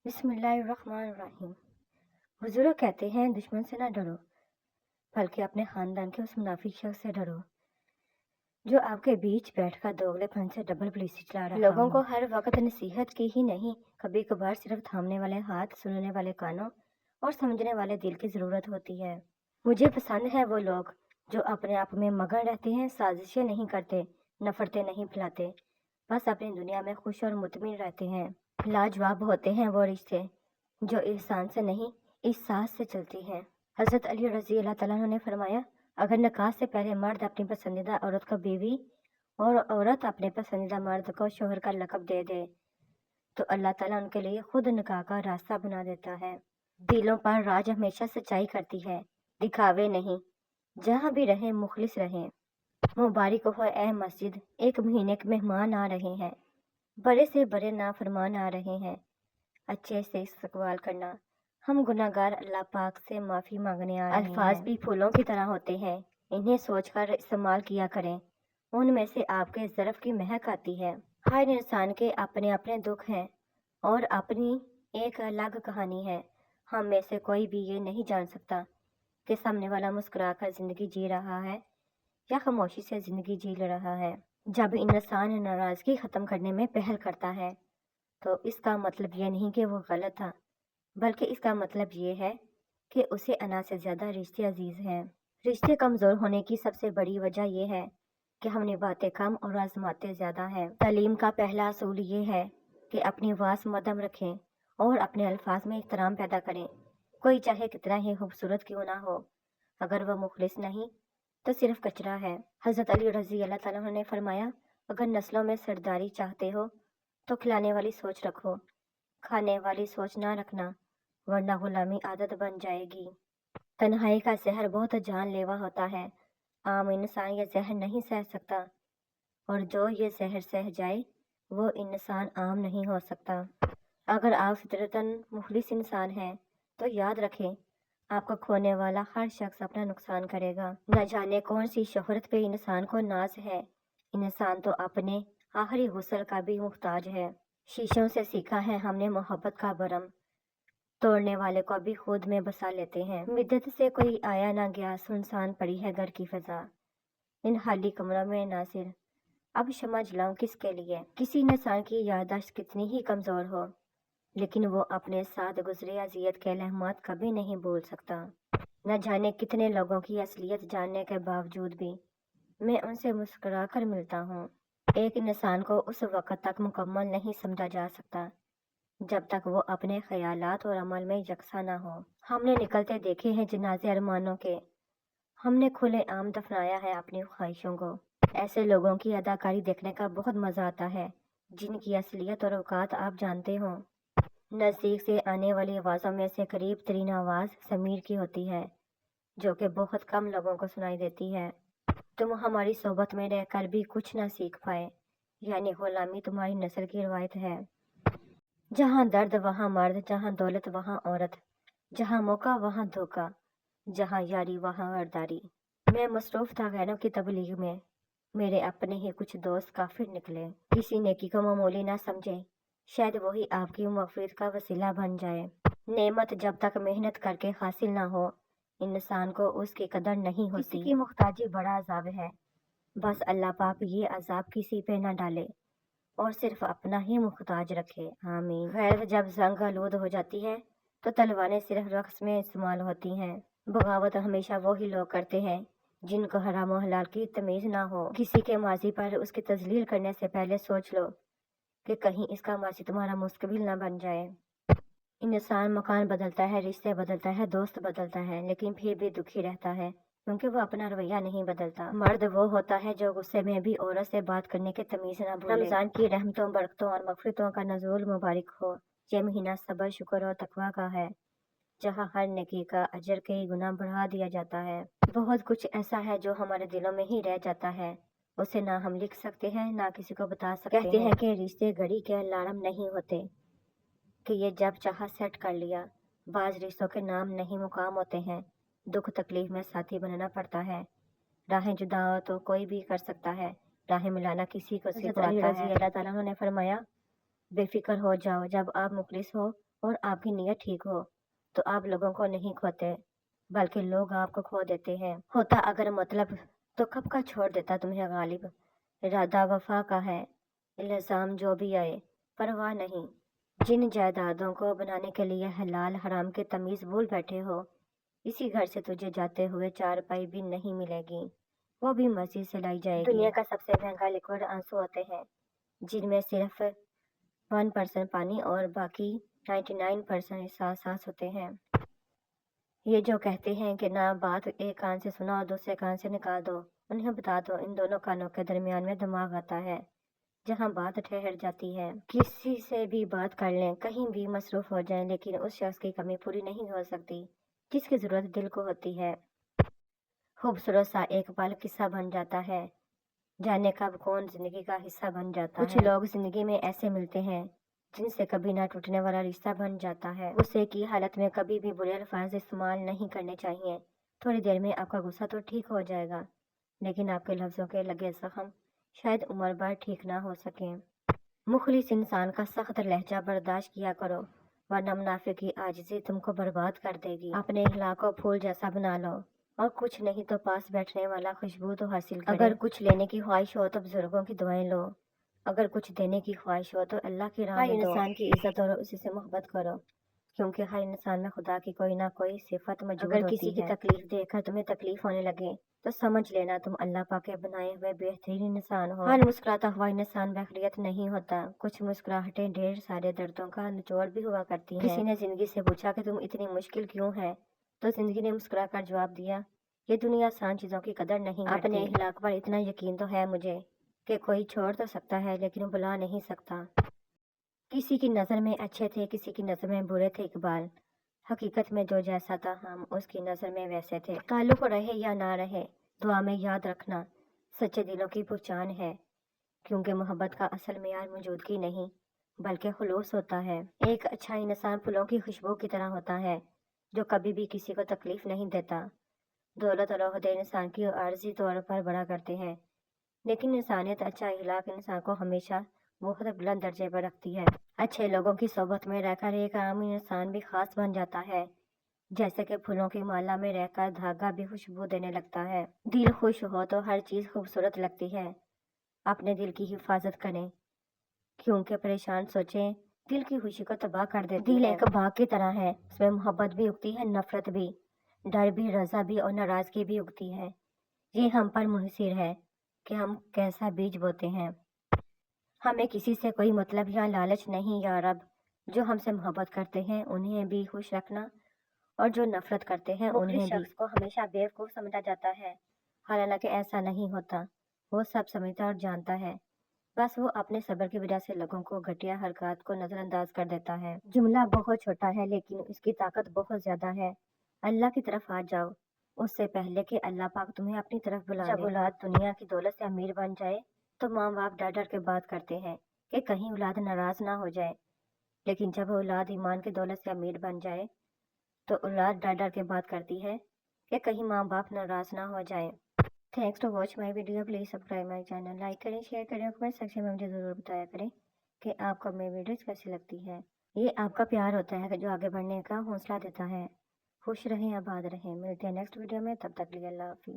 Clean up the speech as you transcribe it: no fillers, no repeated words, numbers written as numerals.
बिस्मिल्लाहिर्रहमानिर्रहीम। हुजूर कहते हैं दुश्मन से ना डरो, बल्कि अपने खानदान के उस मुनाफिक शख्स से डरो जो आपके बीच बैठकर दोगलेपन से डबल पुलिसी चला रहा लोगों को हर वक्त नसीहत की ही नहीं, कभी कभार सिर्फ थामने वाले हाथ, सुनने वाले कानों और समझने वाले दिल की जरूरत होती है। मुझे पसंद है वो लोग जो अपने आप में मगन रहते हैं, साजिशें नहीं करते, नफरतें नहीं फैलाते, बस अपनी दुनिया में खुश और मुतमिन रहते हैं। लाजवाब होते हैं वो रिश्ते जो एहसान से नहीं, एहसास से चलती हैं। हज़रत अली रज़ी अल्लाह तआला अन्हु ने फरमाया, अगर निकाह से पहले मर्द अपनी पसंदीदा औरत को बीवी और औरत अपने पसंदीदा मर्द को शोहर का लक़ब दे दे तो अल्लाह ताला उनके लिए खुद निकाह का रास्ता बना देता है। दिलों पर राज हमेशा सच्चाई करती है, दिखावे नहीं। जहाँ भी रहें मुखलिस रहें। मुबारक हो ए मस्जिद, एक महीने के मेहमान आ रहे हैं, बड़े से बड़े नाफरमान आ रहे हैं। अच्छे से इस्तकबाल करना। हम गुनाहगार अल्लाह पाक से माफ़ी मांगने आ रहे हैं। अल्फाज भी फूलों की तरह होते हैं, इन्हें सोचकर इस्तेमाल किया करें। उनमें से आपके ज़रफ़ की महक आती है। हर इंसान के अपने अपने दुख हैं और अपनी एक अलग कहानी है। हम में से कोई भी ये नहीं जान सकता कि सामने वाला मुस्कुराकर ज़िंदगी जी रहा है या खामोशी से ज़िंदगी जी रहा है। जब इंसान नाराज़गी ख़त्म करने में पहल करता है तो इसका मतलब ये नहीं कि वो गलत था, बल्कि इसका मतलब ये है कि उसे अना से ज़्यादा रिश्ते अजीज़ हैं। रिश्ते कमज़ोर होने की सबसे बड़ी वजह यह है कि हम निभाते कम और आजमाते ज़्यादा हैं। तालीम का पहला असूल ये है कि अपनी आवाज़ मध्यम रखें और अपने अल्फाज में एहतराम पैदा करें। कोई चाहे कितना ही खूबसूरत क्यों ना हो, अगर वह मुखलिस नहीं तो सिर्फ कचरा है। हज़रत अली रज़ी अल्लाह तआला अन्हु ने फरमाया, अगर नस्लों में सरदारी चाहते हो तो खिलाने वाली सोच रखो, खाने वाली सोच ना रखना, वरना गुलामी आदत बन जाएगी। तन्हाई का जहर बहुत जानलेवा होता है। आम इंसान ये जहर नहीं सह सकता और जो ये जहर सह जाए वो इंसान आम नहीं हो सकता। अगर आप फितरतन मुखलिस इंसान हैं तो याद रखें, आपको खोने वाला हर शख्स अपना नुकसान करेगा। न जाने कौन सी शोहरत पे इंसान को नाज है। इंसान तो अपने आखिरी गुस्ल का भी मुहताज है। शीशों से सीखा है हमने मोहब्बत का भरम, तोड़ने वाले को भी खुद में बसा लेते हैं। मिद्दत से कोई आया ना गया, सुनसान पड़ी है घर की फिजा, इन खाली कमरों में नासिर अब शमा जलाऊं किसके लिए। किसी इंसान की याददाश्त कितनी ही कमज़ोर हो, लेकिन वो अपने साथ गुजरे अजियत के लम्हात कभी नहीं भूल सकता। न जाने कितने लोगों की असलियत जानने के बावजूद भी मैं उनसे मुस्कुरा कर मिलता हूँ। एक इंसान को उस वक़्त तक मुकम्मल नहीं समझा जा सकता जब तक वो अपने ख्यालात और अमल में यकसा ना हो। हमने निकलते देखे हैं जनाजे अरमानों के, हमने खुले आम दफनाया है अपनी ख्वाहिशों को। ऐसे लोगों की अदाकारी देखने का बहुत मज़ा आता है जिनकी असलियत और औकात आप जानते हो। नज़दीक से आने वाली आवाज़ों में से करीब तरीन आवाज़ समीर की होती है, जो कि बहुत कम लोगों को सुनाई देती है। तुम हमारी सोबत में रहकर भी कुछ ना सीख पाए, यानी गुलामी तुम्हारी नस्ल की रवायत है। जहाँ दर्द वहाँ मर्द, जहाँ दौलत वहाँ औरत, जहाँ मौका वहाँ धोखा, जहाँ यारी वहाँ गद्दारी। मैं मसरूफ़ था गैरों की तबलीग में, मेरे अपने ही कुछ दोस्त काफिर निकले। किसी नेकी को मामूली ना समझे, शायद वही आपकी मग़फ़िरत का वसीला बन जाए। नेमत जब तक मेहनत करके हासिल ना हो, इंसान को उसकी कदर नहीं होती। किसी की मुख्ताजी बड़ा अजाब है, बस अल्लाह पाक ये अजाब किसी पे ना डाले और सिर्फ अपना ही मुख्ताज रखे, आमीन। गैरत जब जंग आलूद हो जाती है तो तलवारें सिर्फ रक़्स में इस्तेमाल होती हैं। बगावत हमेशा वही लोग करते हैं जिनको हराम और हलाल की तमीज़ ना हो। किसी के माजी पर उसकी तजलील करने से पहले सोच लो कि कहीं इसका माजी तुम्हारा मुस्तकबिल ना बन जाए। इंसान मकान बदलता है, रिश्ते बदलता है, दोस्त बदलता है, लेकिन फिर भी दुखी रहता है क्योंकि वो अपना रवैया नहीं बदलता। मर्द वो होता है जो गुस्से में भी औरत से बात करने की तमीज़ ना भूले। रमज़ान की रहमतों, बरकतों और मग़फ़िरतों का नज़ूल मुबारक हो। ये महीना सब्र, शुक्र और तकवा का है, जहाँ हर नेकी का अजर कई गुना बढ़ा दिया जाता है। बहुत कुछ ऐसा है जो हमारे दिलों में ही रह जाता है, उसे ना हम लिख सकते हैं ना किसी को बता सकते हैं। कहते हैं कि रिश्ते घड़ी के अलार्म नहीं होते कि ये जब चाहा सेट कर लिया। बाज़ रिश्तों के नाम नहीं मुकाम होते हैं, दुख तकलीफ में साथी बनना पड़ता है। राहें जुदा हो तो कोई भी कर सकता है, राहें मिलाना किसी को सिखाता है। अल्लाह ताला ने फरमाया, بے فکر ہو جاؤ، جب آپ مخلص ہو اور آپ کی نیت ٹھیک ہو تو آپ لوگوں کو نہیں کھوتے بلکہ لوگ آپ کو کھو دیتے ہیں۔ ہوتا اگر مطلب تو کب کا چھوڑ دیتا تمہیں غالب، ارادہ وفا کا ہے، الزام جو بھی آئے پرواہ نہیں۔ جن جائیدادوں کو بنانے کے لیے حلال حرام کے تمیز بھول بیٹھے ہو، اسی گھر سے تجھے جاتے ہوئے 4 پائی بھی نہیں ملے گی، وہ بھی مسجد سے لائی جائے گی۔ دنیا کا سب سے مہنگا لیکوڈ آنسو ہوتے ہیں، جن میں صرف 1% پانی اور باقی 99% احساسات ہوتے ہیں۔ یہ جو کہتے ہیں کہ نہ بات ایک کان سے سنا اور دوسرے کان سے نکال دو، انہیں بتا دو ان دونوں کانوں کے درمیان میں دماغ آتا ہے جہاں بات ٹھہر جاتی ہے۔ کسی سے بھی بات کر لیں، کہیں بھی مصروف ہو جائیں، لیکن اس شخص کی کمی پوری نہیں ہو سکتی جس کی ضرورت دل کو ہوتی ہے۔ خوبصورت سا ایک پل قصہ بن جاتا ہے، جانے کب کون زندگی کا حصہ بن جاتا ہے۔ کچھ لوگ زندگی میں ایسے ملتے ہیں جن سے کبھی نہ ٹوٹنے والا رشتہ بن جاتا ہے۔ غصے کی حالت میں کبھی بھی برے الفاظ استعمال نہیں کرنے چاہیے۔ تھوڑی دیر میں آپ کا غصہ تو ٹھیک ہو جائے گا، لیکن آپ کے لفظوں کے لگے زخم شاید عمر بھر ٹھیک نہ ہو سکیں۔ مخلص انسان کا سخت لہجہ برداشت کیا کرو، ورنہ منافق کی عاجزی تم کو برباد کر دے گی۔ اپنے اخلاق کو پھول جیسا بنا لو، اور کچھ نہیں تو پاس بیٹھنے والا خوشبو تو حاصل کرے۔ اگر کچھ لینے کی خواہش ہو تو بزرگوں کی دعائیں لو، اگر کچھ دینے کی خواہش ہو تو اللہ کی راہ میں دو۔ ہر انسان کی عزت اور اسی سے محبت کرو، کیونکہ ہر انسان میں خدا کی کوئی نہ کوئی صفت موجود ہوتی ہے۔ اگر کسی کی تکلیف دیکھ کر تمہیں تکلیف ہونے لگے تو سمجھ لینا تم اللہ پاک کے بنائے ہوئے بہترین انسان ہو۔ ہر مسکراتا ہوا انسان بخیلیت نہیں ہوتا، کچھ مسکراہٹیں ڈھیر سارے دردوں کا نچوڑ بھی ہوا کرتی ہیں۔ کسی نے زندگی سے پوچھا کہ تم اتنی مشکل کیوں ہے تو زندگی نے مسکرا کر جواب دیا، یہ دنیا آسان چیزوں کی قدر نہیں کرتی۔ اپنے اخلاق پر اتنا یقین تو ہے مجھے کہ کوئی چھوڑ تو سکتا ہے لیکن بلا نہیں سکتا۔ کسی کی نظر میں اچھے تھے، کسی کی نظر میں برے تھے اقبال، حقیقت میں جو جیسا تھا ہم اس کی نظر میں ویسے تھے۔ تعلق رہے یا نہ رہے، دعا میں یاد رکھنا سچے دلوں کی پہچان ہے، کیونکہ محبت کا اصل معیار موجودگی نہیں بلکہ خلوص ہوتا ہے۔ ایک اچھا انسان پھولوں کی خوشبو کی طرح ہوتا ہے جو کبھی بھی کسی کو تکلیف نہیں دیتا۔ دولت اور عہدے انسان کی عارضی طور پر بڑا کرتے ہیں، لیکن انسانیت اچھا اخلاق انسان کو ہمیشہ بہت بلند درجے پر رکھتی ہے۔ اچھے لوگوں کی صحبت میں رہ کر ایک عام انسان بھی خاص بن جاتا ہے، جیسے کہ پھولوں کی مالا میں رہ کر دھاگا بھی خوشبو دینے لگتا ہے۔ دل خوش ہو تو ہر چیز خوبصورت لگتی ہے۔ اپنے دل کی حفاظت کریں، کیونکہ پریشان سوچیں دل کی خوشی کو تباہ کر دیتی ہے۔ دل ایک باغ کی طرح ہے، اس میں محبت بھی اگتی ہے، نفرت بھی، ڈر بھی، رضا بھی اور ناراضگی بھی اگتی ہے۔ یہ ہم پر منحصر ہے کہ ہم کیسا بیج بوتے ہیں۔ ہمیں کسی سے کوئی مطلب یا لالچ نہیں۔ یا رب، جو ہم سے محبت کرتے ہیں انہیں بھی خوش رکھنا، اور جو نفرت کرتے ہیں انہیں بھی۔ شخص کو ہمیشہ بیوقوف سمجھا جاتا ہے، حالانکہ ایسا نہیں ہوتا، وہ سب سمجھتا اور جانتا ہے، بس وہ اپنے صبر کی وجہ سے لوگوں کو گھٹیا حرکات کو نظر انداز کر دیتا ہے۔ جملہ بہت چھوٹا ہے لیکن اس کی طاقت بہت زیادہ ہے۔ اللہ کی طرف آ جاؤ اس سے پہلے کہ اللہ پاک تمہیں اپنی طرف بلا لے۔ جب اولاد دنیا کی دولت سے امیر بن جائے تو ماں باپ ڈر ڈر کے بات کرتے ہیں کہ کہیں اولاد ناراض نہ ہو جائے، لیکن جب اولاد ایمان کی دولت سے امیر بن جائے تو اولاد ڈر ڈر کے بات کرتی ہے کہ کہیں ماں باپ ناراض نہ ہو جائیں۔ Thanks to watch my video, please subscribe my channel, like کریں، شیئر کریں اور کمنٹ سیکشن میں مجھے ضرور بتایا کریں کہ آپ کو میری ویڈیوز کیسی لگتی ہے۔ یہ آپ کا پیار ہوتا ہے جو آگے بڑھنے کا حوصلہ دیتا ہے۔ خوش رہیں، آباد رہیں، ملتے ہیں نیکسٹ ویڈیو میں، تب تک کے لیے اللہ حافظ۔